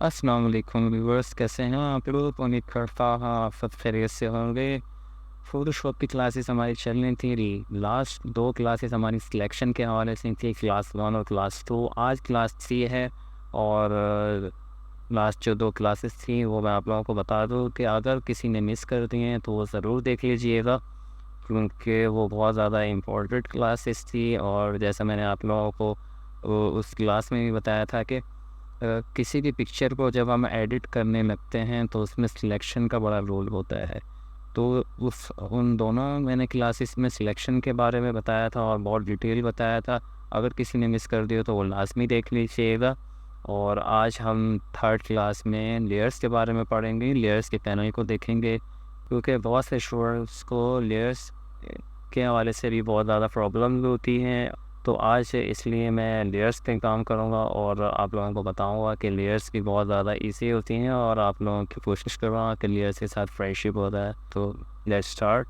अस्सलाम वालेकुम व्यूअर्स, कैसे हैं आप लोग? उम्मीद करता हूँ आप सब खैरियत से होंगे। फ़ोटोशॉप की क्लासेस हमारी चल रही थी। लास्ट 2 क्लासेस हमारी सिलेक्शन के हवाले से थी, क्लास 1 और क्लास 2। आज क्लास 3 है और लास्ट जो 2 क्लासेस थी वो मैं आप लोगों को बता दूँ कि अगर किसी ने मिस कर दी हैं तो वो ज़रूर देख लीजिएगा, क्योंकि वो बहुत ज़्यादा इम्पोर्टेंट क्लासेस थी। और जैसा मैंने आप लोगों को उस क्लास में भी बताया था कि किसी भी पिक्चर को जब हम एडिट करने लगते हैं तो उसमें सिलेक्शन का बड़ा रोल होता है। तो उस उन दोनों मैंने क्लासेस में सिलेक्शन के बारे में बताया था और बहुत डिटेल बताया था। अगर किसी ने मिस कर दिया तो वो लाज़मी देख लीजिएगा। और आज हम थर्ड क्लास में लेयर्स के बारे में पढ़ेंगे, लेयर्स के पैनल को देखेंगे, क्योंकि बहुत से स्टूडेंट्स को लेयर्स के हवाले से भी बहुत ज़्यादा प्रॉब्लम होती हैं। तो आज इसलिए मैं लेयर्स पे काम करूँगा और आप लोगों को बताऊँगा कि लेयर्स भी बहुत ज़्यादा ईज़ी होती हैं और आप लोगों की कोशिश करूँगा कि लेयर्स के साथ फ्रेंडशिप हो रहा है। तो लेट्स स्टार्ट।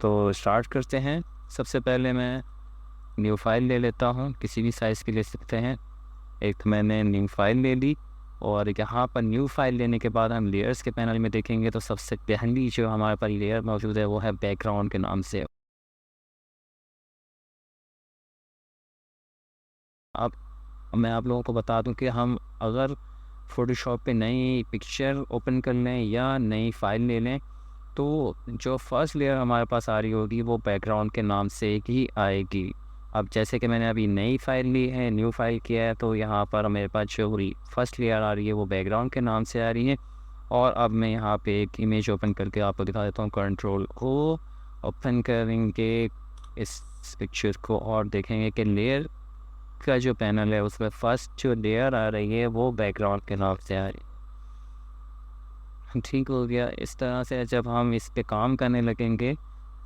तो स्टार्ट करते हैं। सबसे पहले मैं न्यू फाइल ले लेता हूँ, किसी भी साइज़ की ले सकते हैं। एक मैंने न्यू फाइल ले ली और यहाँ पर न्यू फाइल लेने के बाद हम लेयर्स के पैनल में देखेंगे तो सबसे पहली जो हमारे पास लेयर मौजूद है वो है बैकग्राउंड के नाम से। अब मैं आप लोगों को बता दूं कि हम अगर फ़ोटोशॉप पे नई पिक्चर ओपन कर लें या नई फ़ाइल ले लें तो जो फर्स्ट लेयर हमारे पास आ रही होगी वो बैकग्राउंड के नाम से ही आएगी। अब जैसे कि मैंने अभी नई फ़ाइल ली है, न्यू फ़ाइल किया है, तो यहाँ पर मेरे पास जो फर्स्ट लेयर आ रही है वो बैकग्राउंड के नाम से आ रही है। और अब मैं यहाँ पे एक इमेज ओपन करके आपको दिखा देता हूँ। कंट्रोल को ओपन करेंगे इस पिक्चर को और देखेंगे कि लेयर का जो पैनल है उसमें फर्स्ट जो लेयर आ रही है वो बैकग्राउंड के नाम से आ रही है। ठीक हो गया। इस तरह से जब हम इस पे काम करने लगेंगे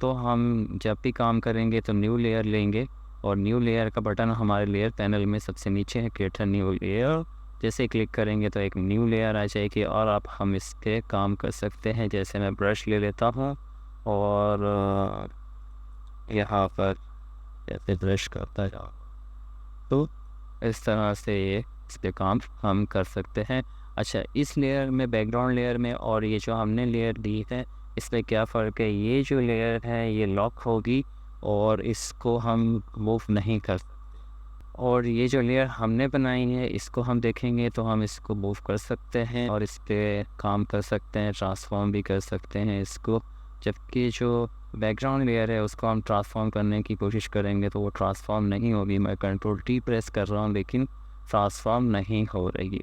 तो हम जब भी काम करेंगे तो न्यू लेयर लेंगे और न्यू लेयर का बटन हमारे लेयर पैनल में सबसे नीचे है, क्रिएट न्यू लेयर। जैसे क्लिक करेंगे तो एक न्यू लेयर आ जाएगी और अब हम इस पर काम कर सकते हैं। जैसे मैं ब्रश ले लेता हूँ और यहाँ पर जैसे ब्रश करता जाऊँ तो इस तरह से ये इस पे काम हम कर सकते हैं। अच्छा, इस लेयर में, बैकग्राउंड लेयर में और ये जो हमने लेयर दी है इसमें क्या फ़र्क है? ये जो लेयर है ये लॉक होगी और इसको हम मूव नहीं कर सकते। और ये जो लेयर हमने बनाई है इसको हम देखेंगे तो हम इसको मूव कर सकते हैं और इस पे काम कर सकते हैं, ट्रांसफॉर्म भी कर सकते हैं इसको। जबकि जो बैकग्राउंड लेयर है उसको हम ट्रांसफॉर्म करने की कोशिश करेंगे तो वो ट्रांसफॉर्म नहीं होगी। मैं कंट्रोल टी प्रेस कर रहा हूँ लेकिन ट्रांसफॉर्म नहीं हो रही।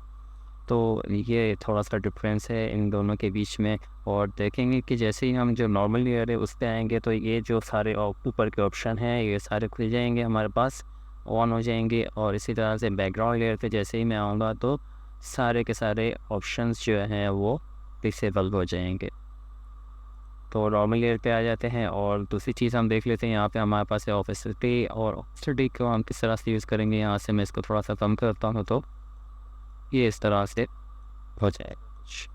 तो ये थोड़ा-सा डिफरेंस है इन दोनों के बीच में। और देखेंगे कि जैसे ही हम जो नॉर्मल लेयर है उस पे आएँगे तो ये जो सारे ऊपर के ऑप्शन हैं ये सारे खुल जाएँगे, हमारे पास ऑन हो जाएँगे। और इसी तरह से बैकग्राउंड लेयर पे जैसे ही मैं आऊँगा तो सारे के सारे ऑप्शंस जो हैं वो डिसेबल हो जाएँगे। तो नॉर्मल लेयर पे आ जाते हैं और दूसरी चीज़ हम देख लेते हैं। यहाँ पे हमारे पास है ऑपेसिटी, और ऑपेसिटी को हम किस तरह से यूज़ करेंगे। यहाँ से मैं इसको थोड़ा-सा कम करता हूँ तो ये इस तरह से हो जाएगा।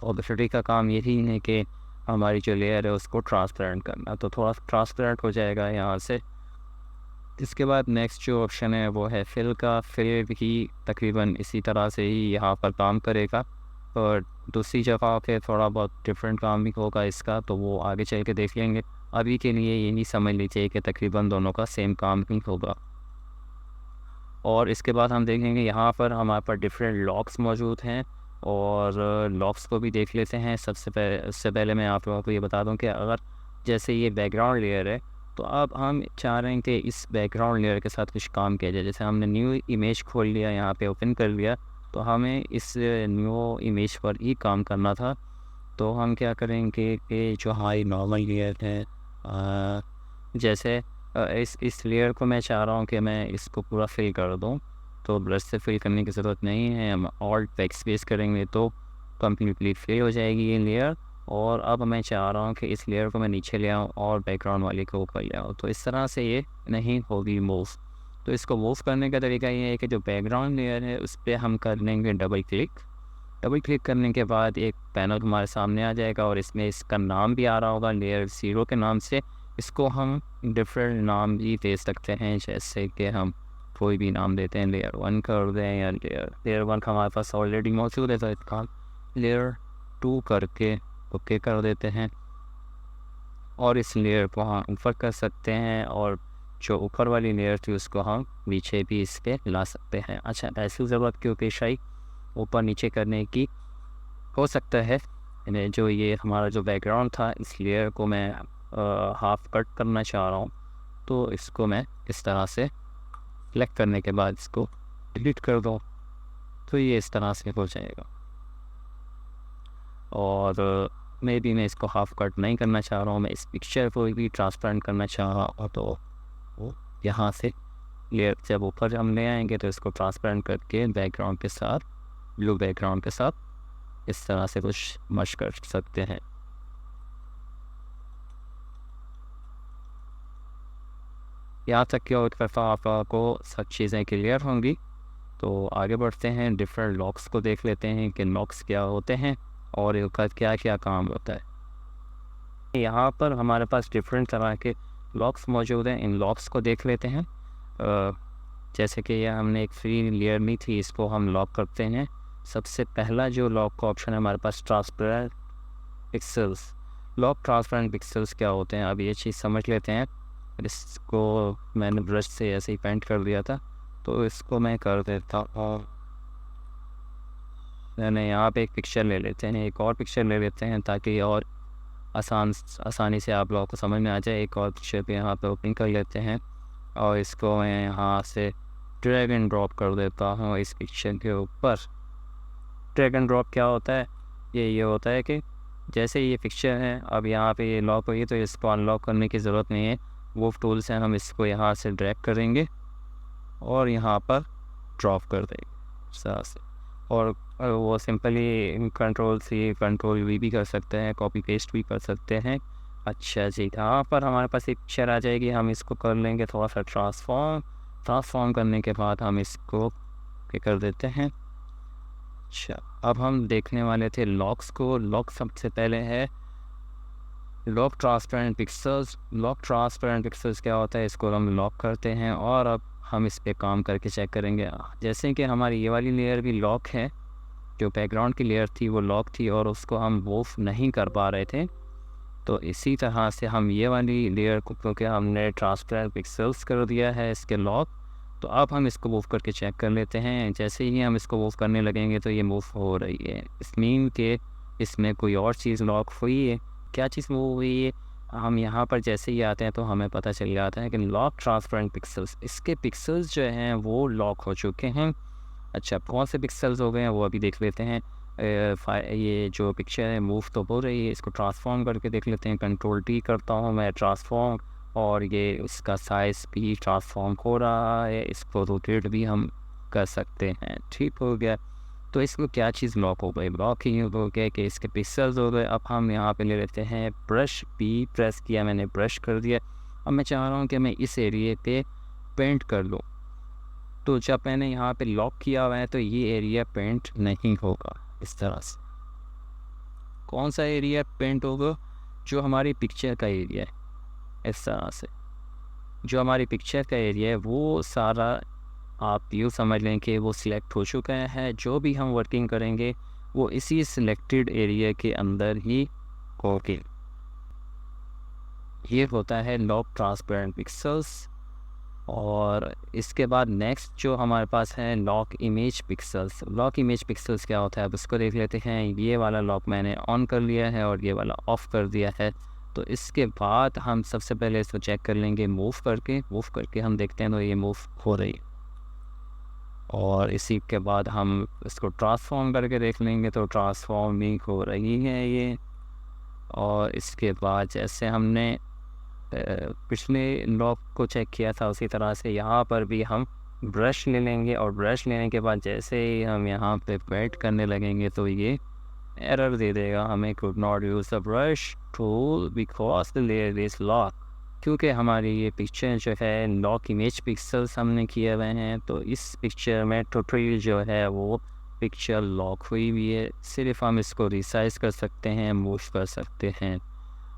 ऑपेसिटी का काम यही है कि हमारी जो लेयर है उसको ट्रांसपेरेंट करना, तो थोड़ा ट्रांसपेरेंट हो जाएगा यहाँ से। इसके बाद नेक्स्ट जो ऑप्शन है वो है फिल का। फिल भी तकरीबन इसी तरह से ही यहाँ पर काम करेगा और दूसरी जगह पे थोड़ा बहुत डिफरेंट काम भी होगा इसका, तो वो आगे चल के देख लेंगे। अभी के लिए यही समझ लीजिए कि तकरीबन दोनों का सेम काम ही होगा। और इसके बाद हम देखेंगे यहाँ पर हमारे पास डिफरेंट लॉक्स मौजूद हैं और लॉक्स को भी देख लेते हैं। उससे पहले मैं आप लोगों को ये बता दूं कि अगर जैसे ये बैकग्राउंड लेयर है तो अब हम चाह रहे हैं कि इस बैकग्राउंड लेयर के साथ कुछ काम किया जाए। जैसे हमने न्यू इमेज खोल लिया, यहाँ पे ओपन कर लिया, तो हमें इस न्यू इमेज पर ही काम करना था। तो हम क्या करेंगे कि जो हमारी नॉर्मल लेयर है, जैसे इस लेयर को मैं चाह रहा हूँ कि मैं इसको पूरा फिल कर दूँ, तो ब्रश से फिल करने की ज़रूरत नहीं है। हम ऑल्ट बैकस्पेस करेंगे तो कम्प्लीटली फिल हो जाएगी ये लेयर। और अब मैं चाह रहा हूँ कि इस लेयर को मैं नीचे ले आऊँ और बैकग्राउंड वाले को ऊपर ले आऊँ, तो इस तरह से ये नहीं होगी मूव। तो इसको मूव करने का तरीका ये है कि जो बैकग्राउंड लेयर है उस पर हम कर लेंगे डबल क्लिक। डबल क्लिक करने के बाद एक पैनल हमारे सामने आ जाएगा और इसमें इसका नाम भी आ रहा होगा लेयर 0 के नाम से। इसको हम डिफरेंट नाम भी दे सकते हैं, जैसे कि हम कोई भी नाम देते हैं, लेयर 1 कर दें या लेयर 1 हमारे पास ऑलरेडी मौजूद है तो इसका लेयर 2 करके ओके कर देते हैं और इस लेयर को हम ऊपर कर सकते हैं और जो ऊपर वाली लेयर थी उसको हम नीचे भी इस पर ला सकते हैं। अच्छा, ऐसी ज़रूरत क्यों पेश आई ऊपर नीचे करने की? हो सकता है जो ये हमारा जो बैकग्राउंड था इस लेयर को मैं हाफ कट करना चाह रहा हूँ, तो इसको मैं इस तरह से सेलेक्ट करने के बाद इसको डिलीट कर दो तो ये इस तरह से हो जाएगा। और मैं इसको हाफ कट नहीं करना चाह रहा हूँ, मैं इस पिक्चर को भी ट्रांसपेरेंट करना चाह रहा हूँ, तो वो यहाँ से लेयर जब ऊपर हम ले आएंगे तो इसको ट्रांसपेरेंट करके बैकग्राउंड के साथ, ब्लू बैकग्राउंड के साथ इस तरह से कुछ मर्ज कर सकते हैं। यहाँ तक कि और आपको सब चीज़ें क्लियर होंगी। तो आगे बढ़ते हैं, डिफरेंट लॉक्स को देख लेते हैं कि लॉक्स क्या होते हैं और इनका क्या क्या काम होता है। यहाँ पर हमारे पास डिफरेंट तरह के लॉक्स मौजूद हैं, इन लॉक्स को देख लेते हैं। जैसे कि यह हमने एक फ्री लेयर ली थी, इसको हम लॉक करते हैं। सबसे पहला जो लॉक का ऑप्शन है हमारे पास transparent pixels. Lock transparent pixels क्या होते हैं, अब ये चीज़ समझ लेते हैं। इसको मैंने ब्रश से ऐसे ही पेंट कर दिया था, तो इसको मैं कर देता हूँ। मैंने यहाँ पे एक पिक्चर ले लेते हैं, एक और पिक्चर ले लेते हैं ताकि और आसानी से आप लोगों को समझ में आ जाए। एक और पिक्चर पे यहाँ पे ओपन कर लेते हैं और इसको मैं यहाँ से ड्रैग एंड ड्रॉप कर देता हूँ इस पिक्चर के ऊपर। ड्रैग एंड ड्रॉप क्या होता है, ये होता है कि जैसे ये पिक्चर है अब यहाँ पे ये लॉक हुई तो इसको अनलॉक करने की ज़रूरत नहीं है। वो टूल से हम इसको यहाँ से ड्रैग करेंगे और यहाँ पर ड्रॉप कर देंगे इस तरह से, और वो simply control C control V भी कर सकते हैं, कॉपी पेस्ट भी कर सकते हैं। अच्छा जी, यहाँ पर हमारे पास एक पिक्चर आ जाएगी, हम इसको कर लेंगे थोड़ा सा ट्रांसफॉर्म करने के बाद हम इसको कर देते हैं। अच्छा, अब हम देखने वाले थे लॉक्स को। लॉक सबसे पहले है lock transparent pixels. Lock transparent pixels क्या होता है, इसको हम लॉक करते हैं और अब हम इस पे काम करके चेक करेंगे। जैसे कि हमारी ये वाली लेयर भी लॉक है, जो बैकग्राउंड की लेयर थी वो लॉक थी और उसको हम मूव नहीं कर पा रहे थे, तो इसी तरह से हम ये वाली लेयर को, क्योंकि हमने ट्रांसपेरेंट पिक्सल्स कर दिया है इसके लॉक, तो अब हम इसको मूव करके चेक कर लेते हैं। जैसे ही हम इसको मूव करने लगेंगे तो ये मूव हो रही है, इस मीन के इसमें कोई और चीज़ लॉक हुई है। क्या चीज़ मूव हुई है, हम यहाँ पर जैसे ही आते हैं तो हमें पता चल जाता है कि लॉक ट्रांसपेरेंट पिक्सल्स, इसके पिक्सल्स जो हैं वो लॉक हो चुके हैं। अच्छा, कौन से पिक्सल्स हो गए हैं वो अभी देख लेते हैं। ये जो पिक्चर है मूव तो हो रही है, इसको ट्रांसफॉर्म करके देख लेते हैं। कंट्रोल T करता हूँ मैं ट्रांसफॉर्म, और ये उसका साइज़ भी ट्रांसफॉर्म हो रहा है, इसको रोटेट भी हम कर सकते हैं। ठीक हो गया, तो इसको क्या चीज़ लॉक हो गई, लॉक ही हो गया कि इसके पिक्सल्स हो गए। अब हम यहाँ पे ले लेते हैं ब्रश, P प्रेस किया मैंने, ब्रश कर दिया। अब मैं चाह रहा हूँ कि मैं इस एरिए पे पेंट कर लूँ, तो जब मैंने यहाँ पे लॉक किया हुआ है तो ये एरिया पेंट नहीं होगा। इस तरह से कौन सा एरिया पेंट होगा, जो हमारी पिक्चर का एरिया है। इस तरह से जो हमारी पिक्चर का एरिया है वो सारा आप यूँ समझ लें कि वो सिलेक्ट हो चुका है। जो भी हम वर्किंग करेंगे वो इसी सिलेक्टेड एरिया के अंदर ही होगी। ये होता है लॉक ट्रांसपेरेंट पिक्सल्स। और इसके बाद नेक्स्ट जो हमारे पास है lock image pixels. Lock image pixels क्या होता है, अब इसको देख लेते हैं। ये वाला लॉक मैंने ऑन कर लिया है और ये वाला ऑफ़ कर दिया है। तो इसके बाद हम सबसे पहले इसको चेक कर लेंगे मूव करके हम देखते हैं तो ये मूव हो रही है। और इसी के बाद हम इसको ट्रांसफॉर्म करके देख लेंगे तो ट्रांसफॉर्मिंग हो रही है ये। और इसके बाद जैसे हमने पिछले लॉक को चेक किया था उसी तरह से यहाँ पर भी हम ब्रश ले लेंगे, और ब्रश लेने के बाद जैसे ही हम यहाँ पे पेंट करने लगेंगे तो ये एरर दे देगा हमें, could not use the brush tool because the layer is lock. क्योंकि हमारी ये पिक्चर जो है लॉक इमेज पिक्सल्स हमने किए हुए हैं, तो इस पिक्चर में टोटली जो है वो पिक्चर लॉक हुई हुई है। सिर्फ हम इसको रिसाइज कर सकते हैं, मूव कर सकते हैं।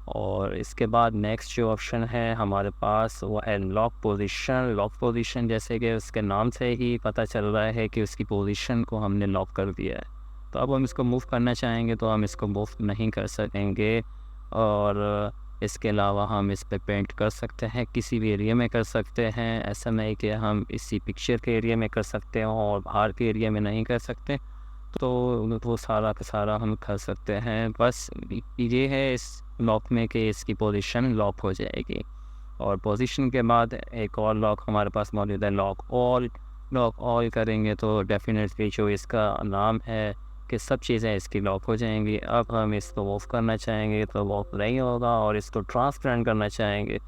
और इसके बाद नेक्स्ट जो ऑप्शन है हमारे पास वो है लॉक पोजीशन। लॉक पोजीशन जैसे कि उसके नाम से ही पता चल रहा है कि उसकी पोजीशन को हमने लॉक कर दिया है। तो अब हम इसको मूव करना चाहेंगे तो हम इसको मूव नहीं कर सकेंगे। और इसके अलावा हम इस पे पेंट कर सकते हैं, किसी भी एरिया में कर सकते हैं। ऐसा नहीं कि हम इसी पिक्चर के एरिया में कर सकते हैं और बाहर के एरिया में नहीं कर सकते। तो वो सारा का सारा हम कर सकते हैं। बस ये है इस लॉक में कि इसकी पोजीशन लॉक हो जाएगी। और पोजीशन के बाद एक और लॉक हमारे पास मौजूद है, लॉक ऑल। लॉक ऑल करेंगे तो डेफिनेटली जो इसका नाम है कि सब चीज़ें इसकी लॉक हो जाएंगी। अब हम इसको ऑफ करना चाहेंगे तो लॉक नहीं होगा, और इसको ट्रांसपेरेंट करना चाहेंगे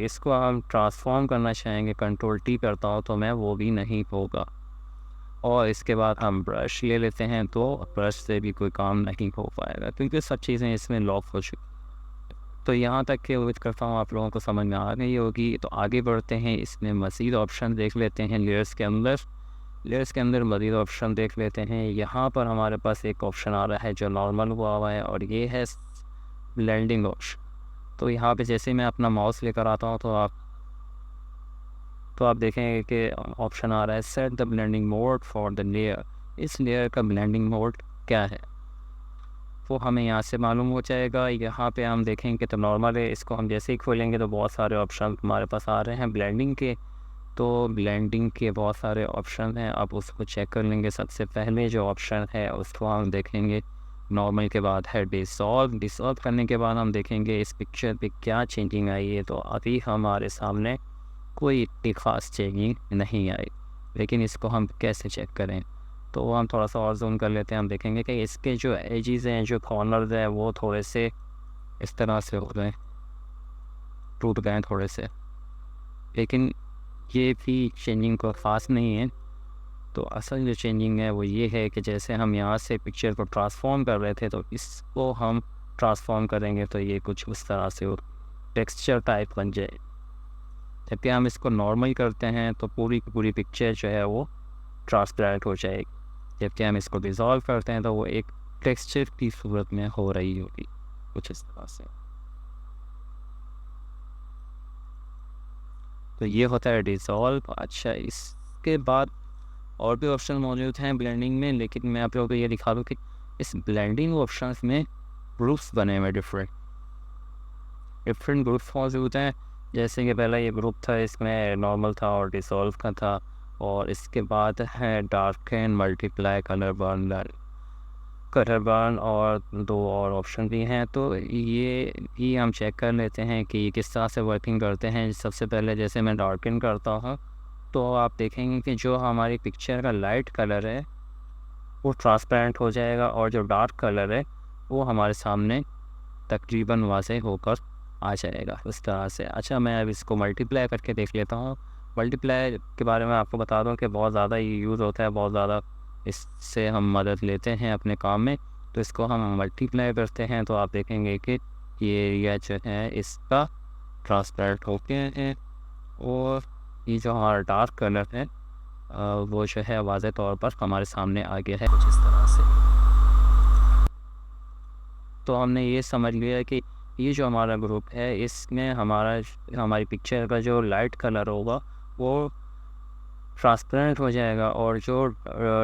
इसको हम ट्रांसफॉर्म करना चाहेंगे, कंट्रोल टी करता हूँ तो मैं वो भी नहीं होगा। और इसके बाद हम ब्रश ले लेते हैं तो ब्रश से भी कोई काम नहीं हो पाएगा क्योंकि सब चीज़ें इसमें लॉक हो चुकी। तो यहाँ तक के उम्मीद करता हूँ आप लोगों को समझ में आ गई होगी। तो आगे बढ़ते हैं, इसमें मज़ीद ऑप्शन देख लेते हैं। लेयर्स के अंदर मज़ीद ऑप्शन देख लेते हैं। यहाँ पर हमारे पास एक ऑप्शन आ रहा है जो नॉर्मल हुआ है, और ये है ब्लेंडिंग ऑप्शन। तो यहाँ पे जैसे मैं अपना माउस लेकर आता हूँ तो आप देखेंगे कि ऑप्शन आ रहा है set the blending mode for the layer. इस लेयर का ब्लेंडिंग मोड क्या है वो हमें यहाँ से मालूम हो जाएगा। यहाँ पे हम देखेंगे तो नॉर्मल है, इसको हम जैसे ही खोलेंगे तो बहुत सारे ऑप्शन हमारे पास आ रहे हैं ब्लेंडिंग के। तो ब्लेंडिंग के बहुत सारे ऑप्शन हैं, आप उसको चेक कर लेंगे। सबसे पहले जो ऑप्शन है उसको हम देखेंगे, नॉर्मल के बाद है डिसॉल्व करने के बाद हम देखेंगे इस पिक्चर पे क्या चेंजिंग आई है। तो अभी हमारे सामने कोई इतनी ख़ास चेंजिंग नहीं आई, लेकिन इसको हम कैसे चेक करें तो हम थोड़ा सा और जूम कर लेते हैं। हम देखेंगे कि इसके जो एजेस हैं, जो कॉर्नर्स हैं, वो थोड़े से इस तरह से हो गए, टूट गए थोड़े से, लेकिन ये भी चेंजिंग को ख़ास नहीं है। तो असल जो चेंजिंग है वो ये है कि जैसे हम यहाँ से पिक्चर को ट्रांसफॉर्म कर रहे थे तो इसको हम ट्रांसफॉर्म करेंगे तो ये कुछ उस तरह से हो, टेक्सचर टाइप बन जाए। जबकि हम इसको नॉर्मल करते हैं तो पूरी की पूरी पिक्चर जो है वो ट्रांसपेरेंट हो जाएगी। जबकि हम इसको डिज़ोल्व करते हैं तो वो एक टेक्सचर की सूरत में हो रही होगी, कुछ इस तरह से। तो ये होता है डिज़ोल्व। अच्छा, इसके बाद और भी ऑप्शन मौजूद हैं ब्लेंडिंग में, लेकिन मैं आप लोगों को ये दिखा दूँ कि इस ब्लेंडिंग ऑप्शंस में ग्रुप्स बने हुए डिफरेंट ग्रुप्स मौजूद हैं। जैसे कि पहला ये ग्रुप था, इसमें नॉर्मल था और डिसॉल्व का था। और इसके बाद है डार्कन, मल्टीप्लाई, कलर बर्न और दो और ऑप्शन भी हैं। तो ये भी हम चेक कर लेते हैं कि किस तरह से वर्किंग करते हैं। सबसे पहले जैसे मैं डार्कन करता हूँ तो आप देखेंगे कि जो हमारी पिक्चर का लाइट कलर है वो ट्रांसपेरेंट हो जाएगा, और जो डार्क कलर है वो हमारे सामने तकरीबन वाज़ेह होकर आ जाएगा उस तरह से। अच्छा, मैं अब इसको मल्टीप्लाई करके देख लेता हूँ। मल्टीप्लाई के बारे में आपको बता दूँ कि बहुत ज़्यादा ये यूज़ होता है, बहुत ज़्यादा इससे हम मदद लेते हैं अपने काम में। तो इसको हम मल्टीप्लाई करते हैं तो आप देखेंगे कि ये एरिया जो है इसका ट्रांसपेरेंट हो गया है, और ये जो हमारा डार्क कलर है वो जो है वाज़ेह तौर पर हमारे सामने आ गया है कुछ इस तरह से। तो हमने ये समझ लिया कि ये जो हमारा ग्रुप है इसमें हमारी पिक्चर का जो लाइट कलर होगा वो ट्रांसपेरेंट हो जाएगा, और जो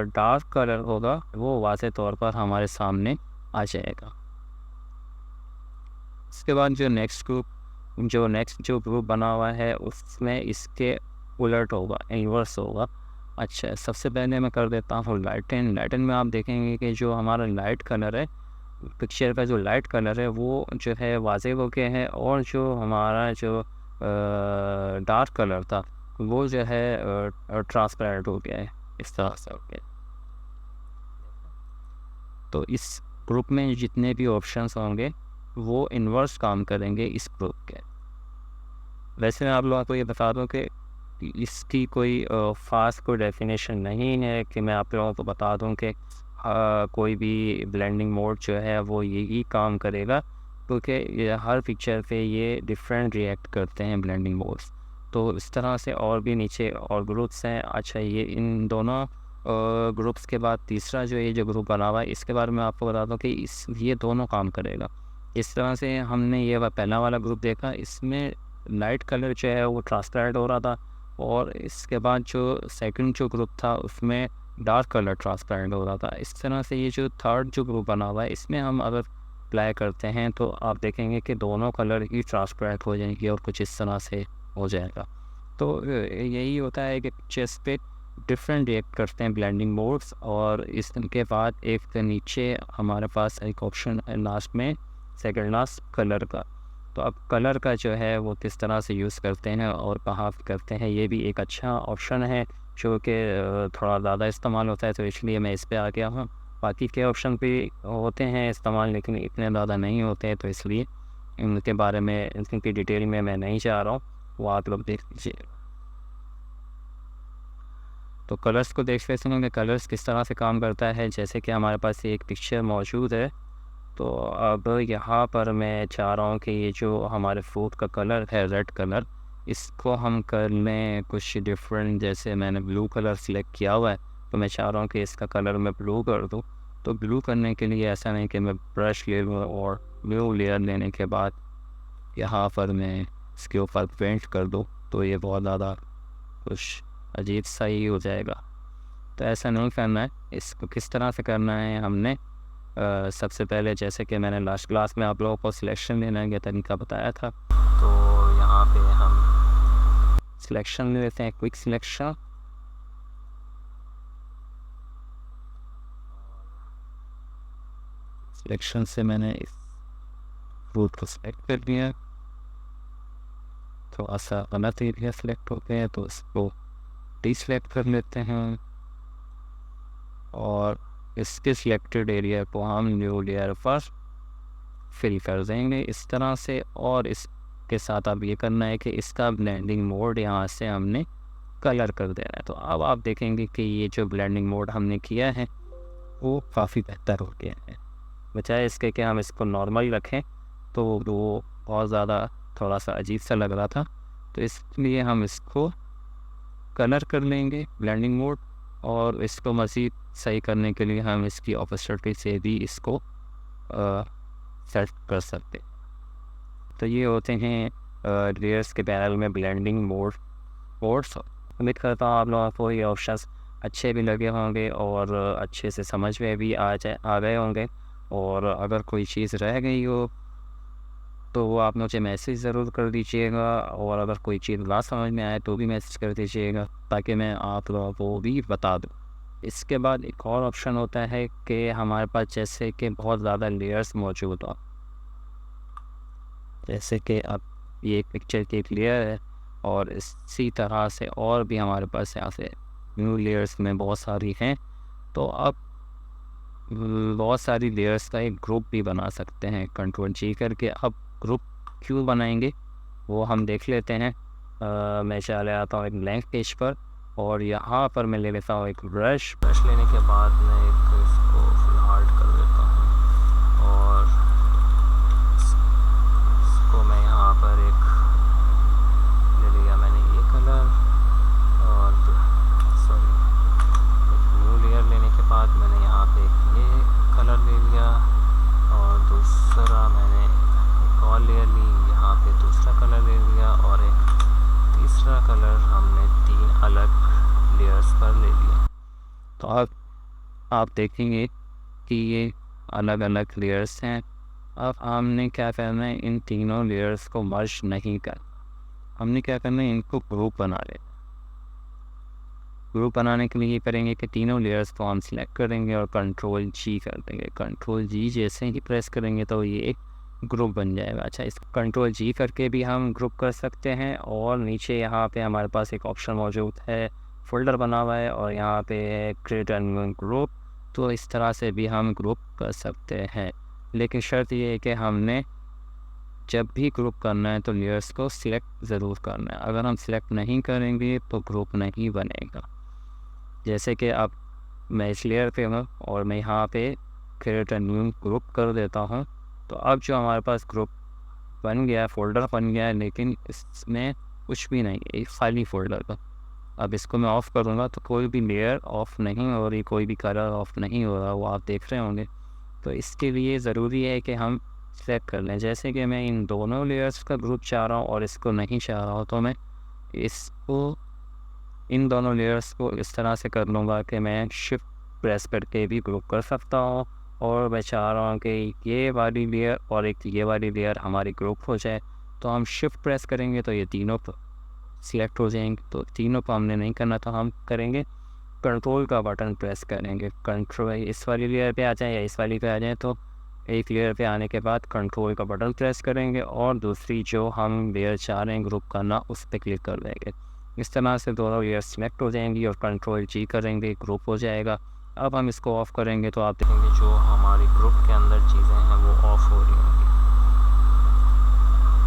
डार्क कलर होगा वो वाज़ेह तौर पर हमारे सामने आ जाएगा। इसके बाद जो नेक्स्ट ग्रुप बना हुआ है उसमें इसके उलट होगा, इन्वर्स होगा। अच्छा, सबसे पहले मैं कर देता हूँ लाइटन में आप देखेंगे कि जो हमारा लाइट कलर है, पिक्चर का जो लाइट कलर है वो जो है वाज़ेह हो गया है, और जो हमारा जो डार्क कलर था वो जो है ट्रांसपेरेंट हो गया है, इस तरह से हो गया। तो इस ग्रुप में जितने भी ऑप्शंस होंगे वो इन्वर्स काम करेंगे इस ग्रुप के। वैसे मैं आप लोगों को ये बता दूं कि इसकी कोई ख़ास कोई डेफिनेशन नहीं है कि मैं आप लोगों को बता दूं कि कोई भी ब्लेंडिंग मोड जो है वो यही काम करेगा, क्योंकि ये हर पिक्चर पे ये डिफरेंट रिएक्ट करते हैं ब्लेंडिंग मोड्स। तो इस तरह से और भी नीचे और ग्रुप्स हैं। अच्छा, ये इन दोनों ग्रुप्स के बाद तीसरा जो ये जो ग्रुप बना हुआ है इसके बारे में आपको बता दूं कि ये दोनों काम करेगा। इस तरह से हमने ये पहला वाला ग्रुप देखा, इसमें लाइट कलर जो है वो ट्रांसपेरेंट हो रहा था, और इसके बाद जो सेकंड जो ग्रुप था उसमें डार्क कलर ट्रांसपेरेंट हो रहा था। इस तरह से ये जो थर्ड जो ग्रुप बना हुआ है इसमें हम अगर अप्लाई करते हैं तो आप देखेंगे कि दोनों कलर ही ट्रांसपेरेंट हो जाएंगे और कुछ इस तरह से हो जाएगा। तो यही होता है कि पिक्चर्स पे डिफरेंट रिएक्ट करते हैं ब्लेंडिंग मोड्स, और इसके बाद एक नीचे हमारे पास एक ऑप्शन है लास्ट में, सेकंड लास्ट, कलर का। तो अब कलर का जो है वो किस तरह से यूज़ करते हैं और कहाँ करते हैं, ये भी एक अच्छा ऑप्शन है जो कि थोड़ा ज़्यादा इस्तेमाल होता है, तो इसलिए मैं इस पे आ गया हूँ। बाकी के ऑप्शन भी होते हैं इस्तेमाल, लेकिन इतने ज़्यादा नहीं होते हैं, तो इसलिए इनके बारे में, इनकी डिटेल में मैं नहीं चाह रहा हूँ, वो आप लोग देख लीजिए। तो कलर्स को देख लेते हैं कि कलर्स किस तरह से काम करता है। जैसे कि हमारे पास एक पिक्चर मौजूद है, तो अब यहाँ पर मैं चाह रहा हूँ कि ये जो हमारे फ्रूट का कलर है रेड कलर, इसको हम कर लें कुछ डिफरेंट। जैसे मैंने ब्लू कलर सिलेक्ट किया हुआ है, तो मैं चाह रहा हूँ कि इसका कलर मैं ब्लू कर दूँ। तो ब्लू करने के लिए ऐसा नहीं कि मैं ब्रश ले लूँ और ब्लू लेयर लेने के बाद यहाँ पर मैं इसके ऊपर पेंट कर दूँ, तो ये बहुत ज़्यादा कुछ अजीब सा ही हो जाएगा। तो ऐसा नहीं करना है। इसको किस तरह से करना है, हमने सबसे पहले जैसे कि मैंने लास्ट क्लास में आप लोगों को सिलेक्शन लेने का तरीका बताया था, तो यहाँ पे हम सिलेक्शन ले लेते हैं, क्विक सिलेक्शन। सिलेक्शन से मैंने इस फ्रूट को सिलेक्ट कर लिया। थोड़ा सा गलत एरिया सिलेक्ट होते हैं तो इसको डिसलेक्ट कर लेते हैं, और इसके सिलेक्टेड एरिया को हम न्यू लेयर पर फिल कर देंगे इस तरह से। और इसके साथ अब ये करना है कि इसका ब्लेंडिंग मोड यहाँ से हमने कलर कर देना है। तो अब आप देखेंगे कि ये जो ब्लेंडिंग मोड हमने किया है वो काफ़ी बेहतर हो गया है। बजाय इसके कि हम इसको नॉर्मल रखें तो वो बहुत ज़्यादा थोड़ा सा अजीब सा लग रहा था, तो इसलिए हम इसको कलर कर लेंगे ब्लेंडिंग मोड, और इसको मज़ीद सही करने के लिए हम इसकी ऑपोसिटी से भी इसको सेट कर सकते। तो ये होते हैं लेयर्स के पैनल में ब्लेंडिंग मोड्स। उम्मीद करता हूँ आप लोगों को ये ऑप्शंस अच्छे भी लगे होंगे और अच्छे से समझ में भी आ गए होंगे। और अगर कोई चीज़ रह गई हो तो वो आप मुझे मैसेज ज़रूर कर दीजिएगा, और अगर कोई चीज़ ना समझ में आए तो भी मैसेज कर दीजिएगा ताकि मैं आप लोगों को भी बता दूँ। इसके बाद एक और ऑप्शन होता है कि हमारे पास जैसे कि बहुत ज़्यादा लेयर्स मौजूद हो, जैसे कि अब ये एक पिक्चर की एक लेयर है, और इसी तरह से और भी हमारे पास यहाँ से न्यू लेयर्स में बहुत सारी हैं। तो अब बहुत सारी लेयर्स का एक ग्रुप भी बना सकते हैं कंट्रोल जी करके। अब ग्रुप क्यों बनाएंगे वो हम देख लेते हैं। मैं चले आता हूँ एक ब्लैंक पेज पर, और यहाँ पर मैं ले लेता हूँ एक ब्रश लेने के बाद मैं एक इसको फुल हार्ड कर देता हूँ, और इसको मैं यहाँ पर एक ले लिया मैंने ये कलर, और सॉरी एक न्यू लेयर लेने के बाद मैंने यहाँ पे ये कलर ले लिया, और दूसरा मैंने एक और लेयर ली, यहाँ पे दूसरा कलर ले लिया, और एक तीसरा कलर हमने 3 अलग लेयर्स पर ले लिया। तो अब आप देखेंगे कि ये अलग अलग लेयर्स हैं। अब हमने क्या करना है, इन तीनों लेयर्स को मर्ज नहीं करना, हमने क्या करना है, इनको ग्रुप बना लेना। ग्रुप बनाने के लिए ये करेंगे कि तीनों लेयर्स को हम सिलेक्ट करेंगे और कंट्रोल जी कर देंगे। कंट्रोल जी जैसे ही प्रेस करेंगे तो ये एक ग्रुप बन जाएगा। अच्छा, इस कंट्रोल जी करके भी हम ग्रुप कर सकते हैं, और नीचे यहाँ पे हमारे पास एक ऑप्शन मौजूद है, फोल्डर बना हुआ है, और यहाँ पे है क्रिएट एंड ग्रुप। तो इस तरह से भी हम ग्रुप कर सकते हैं, लेकिन शर्त ये है कि हमने जब भी ग्रुप करना है तो लेयर्स को सिलेक्ट ज़रूर करना है। अगर हम सिलेक्ट नहीं करेंगे तो ग्रुप नहीं बनेगा। जैसे कि अब मैं इस लेयर पे हूँ और मैं यहाँ पे क्रिएट एंड न्यू ग्रुप कर देता हूँ, तो अब जो हमारे पास ग्रुप बन गया है, फोल्डर बन गया है, लेकिन इसमें कुछ भी नहीं है, खाली फोल्डर का। अब इसको मैं ऑफ़ करूँगा तो कोई भी लेयर ऑफ़ नहीं हो रही, कोई भी कलर ऑफ़ नहीं हो रहा, वो आप देख रहे होंगे। तो इसके लिए ज़रूरी है कि हम सेलेक्ट कर लें। जैसे कि मैं इन दोनों लेयर्स का ग्रुप चाह रहा हूँ और इसको नहीं चाह रहा हूँ, तो मैं इसको इन दोनों लेयर्स को इस तरह से कर लूँगा कि मैं शिफ्ट प्रेस करके भी ग्रुप कर सकता हूँ। और मैं चाह रहा हूँ कि ये वाली लेयर और एक ये वाली लेयर हमारी ग्रुप हो जाए, तो हम शिफ्ट प्रेस करेंगे तो ये तीनों सिलेक्ट हो जाएंगे। तो तीनों को हमने नहीं करना, तो हम करेंगे कंट्रोल का बटन प्रेस करेंगे। कंट्रोल इस वाली लेयर पे आ जाए या इस वाली पे आ जाए, तो एक लेयर पे आने के बाद कंट्रोल का बटन प्रेस करेंगे और दूसरी जो हम लेयर चाह रहे हैं ग्रुप करना, उस पर क्लिक कर देंगे। इस तरह से दोनों लेयर सिलेक्ट हो जाएंगी और कंट्रोल जी करेंगे, ग्रुप हो जाएगा। अब हम इसको ऑफ़ करेंगे तो आप देखेंगे जो हमारी ग्रुप के अंदर चीज़ें हैं वो ऑफ़ हो रही होंगी।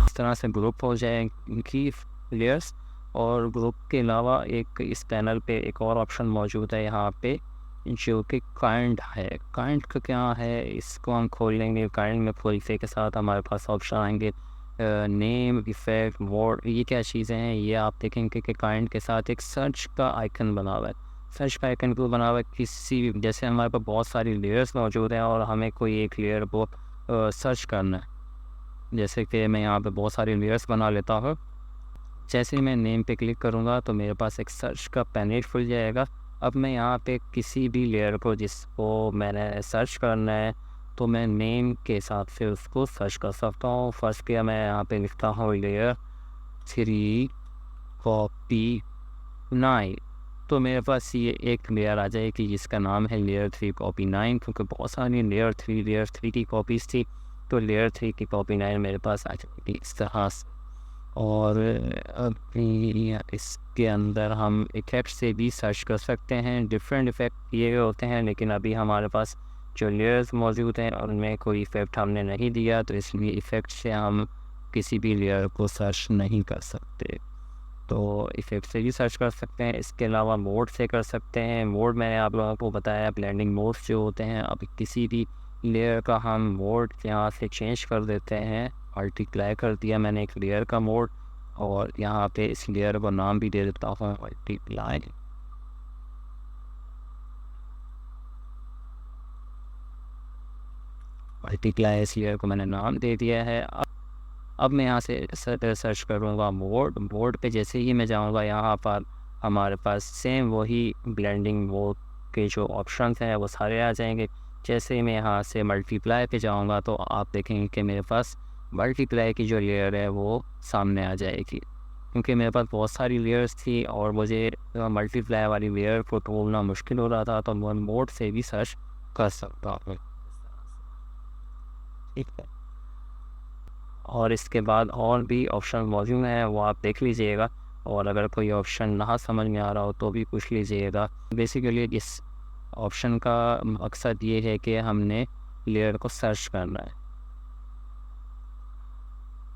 इस तरह से ग्रुप हो जाएंगी लेयर्स। और ग्रुप के अलावा एक इस पैनल पे एक और ऑप्शन मौजूद है यहाँ पे, जो कि काइंड है। काइंड का क्या है, इसको हम खोल लेंगे। काइंड में खोलने के साथ हमारे पास ऑप्शन आएंगे नेम, इफेक्ट, मोड। ये क्या चीज़ें हैं, ये आप देखेंगे कि काइंड के साथ एक सर्च का आइकन बना हुआ है। सर्च का आइकन क्यों बना हुआ है, किसी जैसे हमारे पास बहुत सारी लेयर्स मौजूद हैं और हमें कोई एक लेयर को सर्च करना है। जैसे कि मैं यहाँ पे बहुत सारी लेयर्स बना लेता हूँ। जैसे ही मैं नेम पे क्लिक करूँगा तो मेरे पास एक सर्च का पैनल खुल जाएगा। अब मैं यहाँ पे किसी भी लेयर को जिसको मैंने सर्च करना है, तो मैं नेम के हिसाब से उसको सर्च कर सकता हूँ। फर्स्ट किया मैं यहाँ पे लिखता हूँ लेयर 3 कॉपी 9, तो मेरे पास ये एक लेयर आ जाएगी जिसका नाम है लेयर 3 कॉपी 9। क्योंकि बहुत सारी लेयर 3 की कॉपीज़ थी, तो लेयर 3 की कॉपी 9 मेरे पास आ जाएगी इस तरह से। और अभी इसके अंदर हम इफ़ेक्ट से भी सर्च कर सकते हैं। डिफरेंट इफ़ेक्ट किए होते हैं, लेकिन अभी हमारे पास जो लेयर्स मौजूद हैं उनमें कोई इफ़ेक्ट हमने नहीं दिया, तो इसलिए इफ़ेक्ट से हम किसी भी लेयर को सर्च नहीं कर सकते। तो इफ़ेक्ट से भी सर्च कर सकते हैं। इसके अलावा मोड से कर सकते हैं। मोड मैंने आप लोगों को बताया, ब्लेंडिंग मोड्स जो होते हैं। अब किसी भी लेयर का हम मोड यहाँ से चेंज कर देते हैं। मल्टीप्लाई कर दिया मैंने एक लेयर का मोड, और यहाँ पे इस लेयर को नाम भी दे देता हूँ मल्टीप्लाई। इस लेयर को मैंने नाम दे दिया है। अब मैं यहाँ से सर्च करूँगा मोड पे। जैसे ही मैं जाऊँगा यहाँ पर हमारे पास सेम वही ब्लेंडिंग मोड के जो ऑप्शंस हैं वो सारे आ जाएंगे। जैसे ही मैं यहाँ से मल्टीप्लाई पे जाऊँगा तो आप देखेंगे कि मेरे पास मल्टीप्लाई की जो लेयर है वो सामने आ जाएगी। क्योंकि मेरे पास बहुत सारी लेयर्स थी और मुझे मल्टीप्लाई वाली लेयर को ढूंढना मुश्किल हो रहा था, तो मैं मोड से भी सर्च कर सकता हूँ। ठीक है। और इसके बाद और भी ऑप्शन मौजूद हैं, वो आप देख लीजिएगा। और अगर कोई ऑप्शन ना समझ में आ रहा हो तो भी पूछ लीजिएगा। बेसिकली इस ऑप्शन का मकसद ये है कि हमने लेयर को सर्च करना है।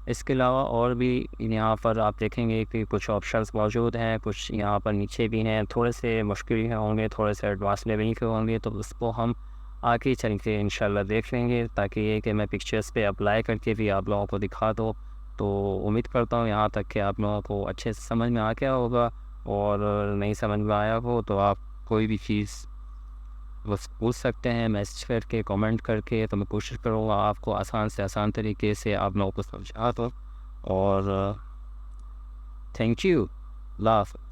इसके अलावा और भी यहाँ पर आप देखेंगे कि कुछ ऑप्शंस मौजूद हैं, कुछ यहाँ पर नीचे भी हैं। थोड़े से मुश्किल होंगे, थोड़े से एडवांस लेवल के होंगे, तो उसको हम आगे चल के इंशाल्लाह देख लेंगे, ताकि ये कि मैं पिक्चर्स पे अप्लाई करके भी आप लोगों को दिखा दूँ। तो उम्मीद करता हूँ यहाँ तक कि आप लोगों को अच्छे से समझ में आ गया होगा। और नहीं समझ में आया हो तो आप कोई भी चीज़ बस पूछ सकते हैं मैसेज करके, कमेंट करके। तो मैं कोशिश करूँगा आपको आसान से आसान तरीके से आप लोगों को समझा दूँ। और थैंक यू, अल्लाह हाफ़िज़।